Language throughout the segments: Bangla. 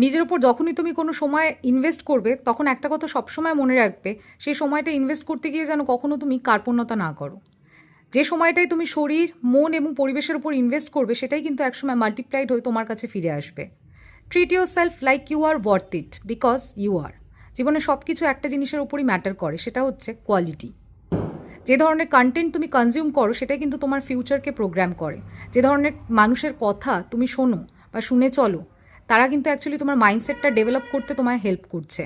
নিজের উপর যখনই তুমি কোনো সময় ইনভেস্ট করবে তখন একটা কথা সবসময় মনে রাখবে, সেই সময়টা ইনভেস্ট করতে গিয়ে যেন কখনো তুমি কার্পণ্যতা না করো। যে সময়টাই তুমি শরীর, মন এবং পরিবেশের উপর ইনভেস্ট করবে সেটাই কিন্তু একসময় মাল্টিপ্লাইড হয়ে তোমার কাছে ফিরে আসবে। Treat yourself like you are worth it, because you are. জীবনে সব কিছু একটা জিনিসের উপরই ম্যাটার করে, সেটা হচ্ছে কোয়ালিটি। যে ধরনের কন্টেন্ট তুমি কনজিউম করো সেটাই কিন্তু তোমার ফিউচারকে প্রোগ্রাম করে। যে ধরনের মানুষের কথা তুমি শোনো বা শুনে চলো, তারা কিন্তু অ্যাকচুয়ালি তোমার মাইন্ডসেটটা ডেভেলপ করতে তোমায় হেল্প করছে।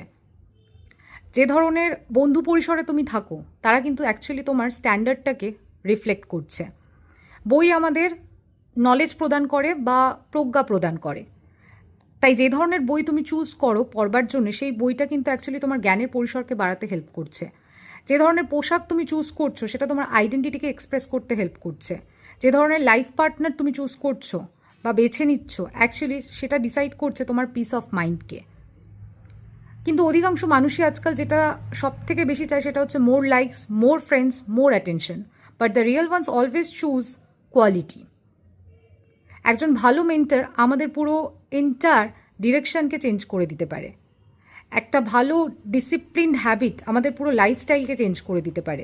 যে ধরনের বন্ধু পরিসরে তুমি থাকো তারা কিন্তু অ্যাকচুয়ালি তোমার স্ট্যান্ডার্ডটাকে রিফ্লেক্ট করছে। বই আমাদের নলেজ প্রদান করে বা প্রজ্ঞা প্রদান করে, তাই যে ধরনের বই তুমি চুজ করো পড়বার জন্য, সেই বইটা কিন্তু অ্যাকচুয়ালি তোমার জ্ঞানের পরিসরকে বাড়াতে হেল্প করছে। যে ধরনের পোশাক তুমি চুজ করছো সেটা তোমার আইডেন্টিটিকে এক্সপ্রেস করতে হেল্প করছে। যে ধরনের লাইফ পার্টনার তুমি চুজ করছো বা বেছে নিচ্ছ, অ্যাকচুয়ালি সেটা ডিসাইড করছে তোমার পিস অফ মাইন্ডকে। কিন্তু অধিকাংশ মানুষই আজকাল যেটা সব থেকে বেশি চায় সেটা হচ্ছে more likes, more friends, more attention, but the real ones always choose quality. একজন ভালো মেন্টর আমাদের পুরো এন্টায়ার ডিরেকশনকে চেঞ্জ করে দিতে পারে। একটা ভালো ডিসিপ্লিনড হ্যাবিট আমাদের পুরো লাইফস্টাইলকে চেঞ্জ করে দিতে পারে।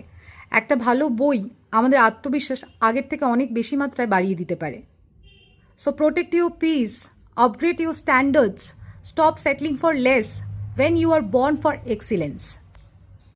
একটা ভালো বই আমাদের আত্মবিশ্বাস আগের থেকে অনেক বেশি মাত্রায় বাড়িয়ে দিতে পারে। So protect your piece, upgrade your standards, stop settling for less when you are born for excellence.